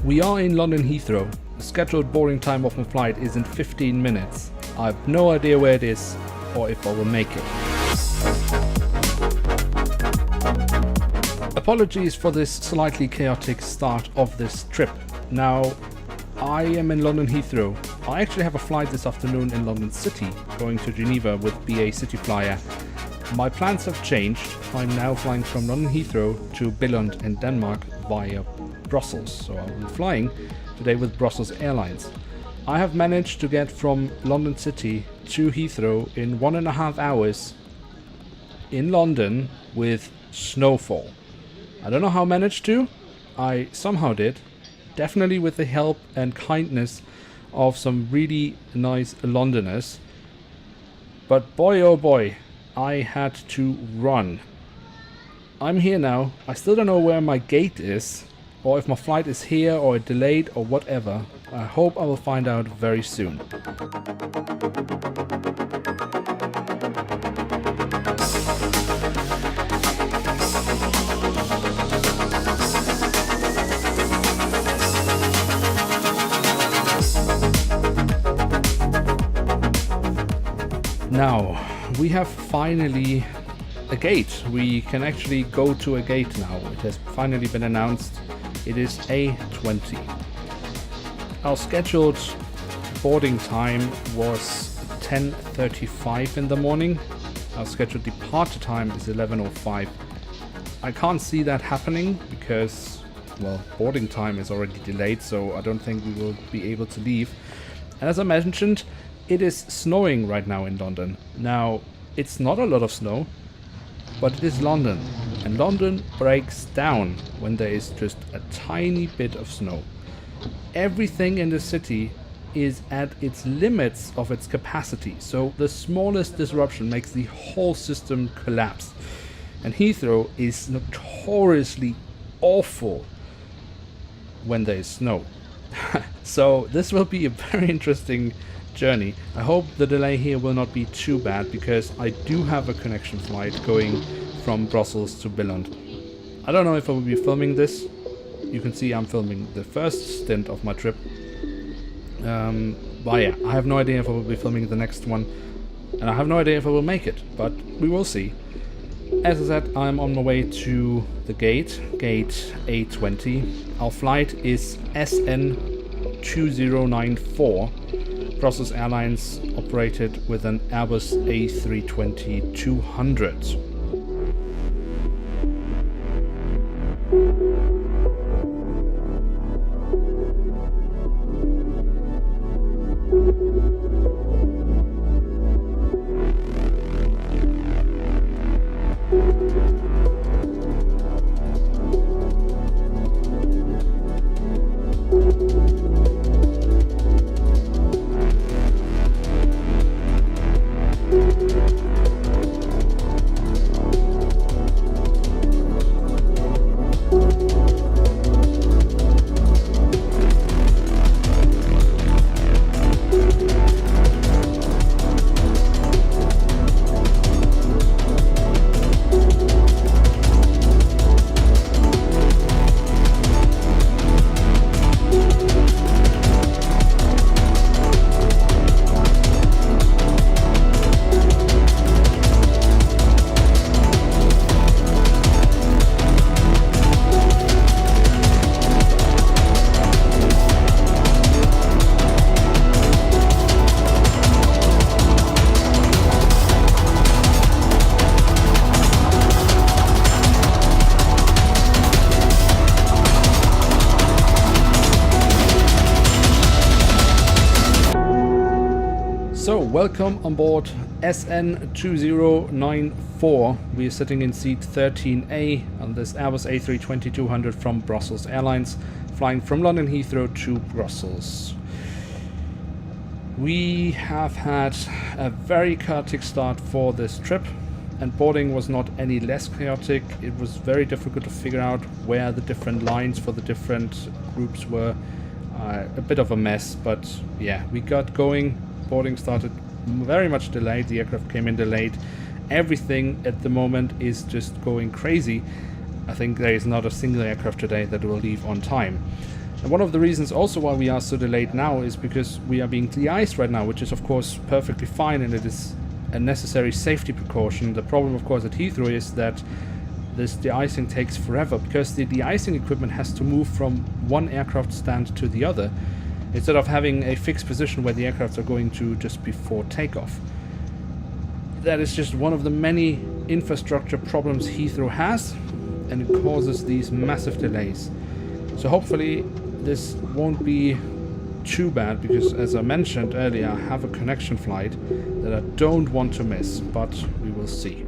We are in London Heathrow. The scheduled boarding time of my flight is in 15 minutes. I have no idea where it is or if I will make it. Apologies for this slightly chaotic start of this trip. Now, I am in London Heathrow. I actually have a flight this afternoon in London City, going to Geneva with BA City Flyer. My plans have changed. I'm now flying from London Heathrow to Billund in Denmark via Brussels. So I'll be flying today with Brussels Airlines. I have managed to get from London City to Heathrow in 1.5 hours in London with snowfall. I don't know how I managed to. I somehow did. Definitely with the help and kindness of some really nice Londoners. But boy oh boy, I had to run. I'm here now. I still don't know where my gate is, or if my flight is here or delayed or whatever. I hope I will find out very soon. Now, we have finally a gate. We can actually go to a gate now. It has finally been announced. It is A20. Our scheduled boarding time was 10:35 in the morning. Our scheduled departure time is 11:05. I can't see that happening because, well, boarding time is already delayed, so I don't think we will be able to leave. And as I mentioned, it is snowing right now in London. Now, it's not a lot of snow, but it is London. And London breaks down when there is just a tiny bit of snow. Everything in the city is at its limits of its capacity. So the smallest disruption makes the whole system collapse. And Heathrow is notoriously awful when there is snow. So this will be a very interesting journey. I hope the delay here will not be too bad, because I do have a connection flight going from Brussels to Billund. I don't know if I will be filming this. You can see I'm filming the first stint of my trip. But yeah, I have no idea if I will be filming the next one, and I have no idea if I will make it, but we will see. As I said, I'm on my way to the gate A20. Our flight is SN2094. Brussels Airlines operated with an Airbus A320-200. So, welcome on board SN2094. We are sitting in seat 13A on this Airbus A320-200 from Brussels Airlines, flying from London Heathrow to Brussels. We have had a very chaotic start for this trip, and boarding was not any less chaotic. It was very difficult to figure out where the different lines for the different groups were. A bit of a mess, but yeah, we got going. Boarding started very much delayed. The aircraft came in delayed. Everything at the moment is just going crazy. I think there is not a single aircraft today that will leave on time. And one of the reasons also why we are so delayed now is because we are being de-iced right now, which is of course perfectly fine, and it is a necessary safety precaution. The problem of course at Heathrow is that this de-icing takes forever, because the de-icing equipment has to move from one aircraft stand to the other, instead of having a fixed position where the aircrafts are going to just before takeoff. That is just one of the many infrastructure problems Heathrow has, and it causes these massive delays. So hopefully this won't be too bad, because as I mentioned earlier, I have a connection flight that I don't want to miss, but we will see.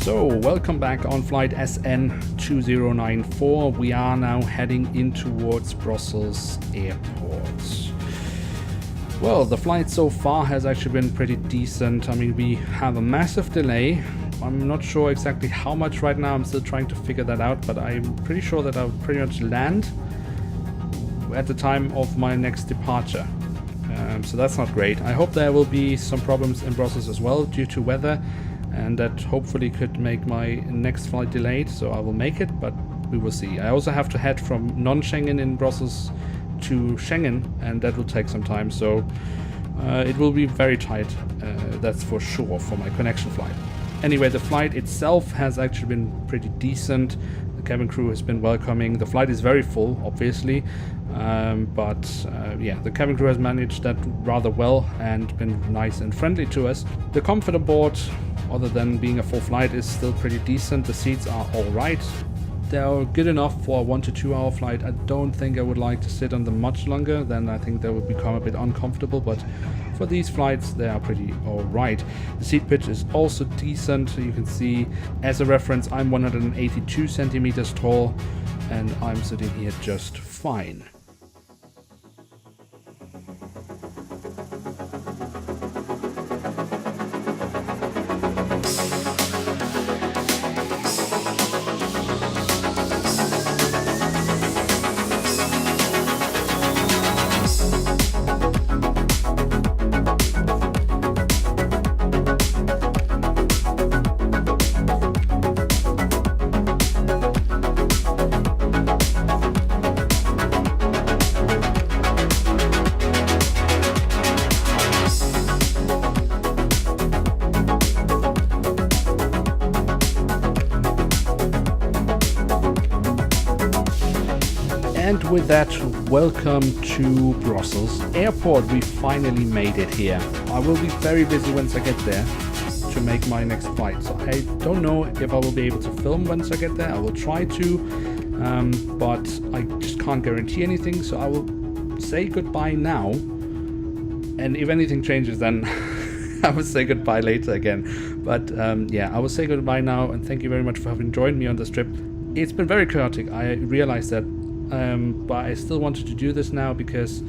So, welcome back on flight SN2094. We are now heading in towards Brussels Airport. Well, the flight so far has actually been pretty decent. I mean, we have a massive delay. I'm not sure exactly how much right now. I'm still trying to figure that out, but I'm pretty sure that I'll pretty much land at the time of my next departure. So that's not great. I hope there will be some problems in Brussels as well due to weather, and that hopefully could make my next flight delayed, so I will make it, but we will see. I also have to head from non-Schengen in Brussels to Schengen, and that will take some time, so it will be very tight, that's for sure, for my connection flight. Anyway, the flight itself has actually been pretty decent. The cabin crew has been welcoming. The flight is very full, obviously, but yeah, the cabin crew has managed that rather well and been nice and friendly to us. The comfort aboard, other than being a full flight, is still pretty decent. The seats are all right. They're good enough for a 1 to 2 hour flight. I don't think I would like to sit on them much longer, then I think they would become a bit uncomfortable, but for these flights they are pretty alright. The seat pitch is also decent. You can see, as a reference, I'm 182 centimeters tall and I'm sitting here just fine. And with that, welcome to Brussels Airport. We finally made it here. I will be very busy once I get there to make my next flight. So I don't know if I will be able to film once I get there. I will try to, but I just can't guarantee anything. So I will say goodbye now. And if anything changes, then I will say goodbye later again. But yeah, I will say goodbye now. And thank you very much for having joined me on this trip. It's been very chaotic. I realize that. But I still wanted to do this now because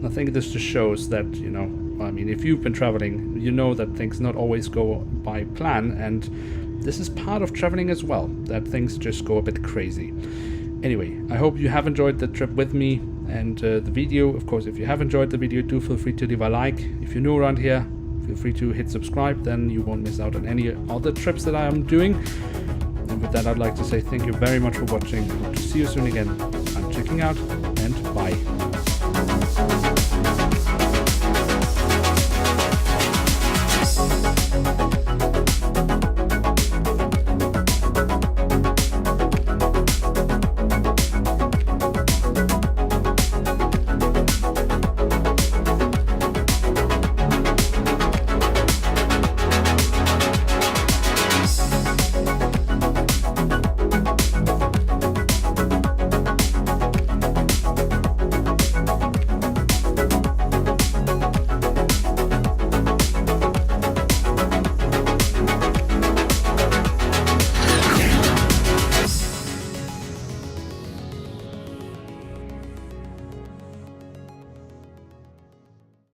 I think this just shows that, you know, I mean, if you've been traveling, you know that things not always go by plan, and this is part of traveling as well, that things just go a bit crazy. Anyway, I hope you have enjoyed the trip with me and the video. Of course, if you have enjoyed the video, do feel free to leave a like. If you're new around here, feel free to hit subscribe, then you won't miss out on any other trips that I am doing. And with that, I'd like to say thank you very much for watching. Hope to see you soon again. I'm checking out, and bye.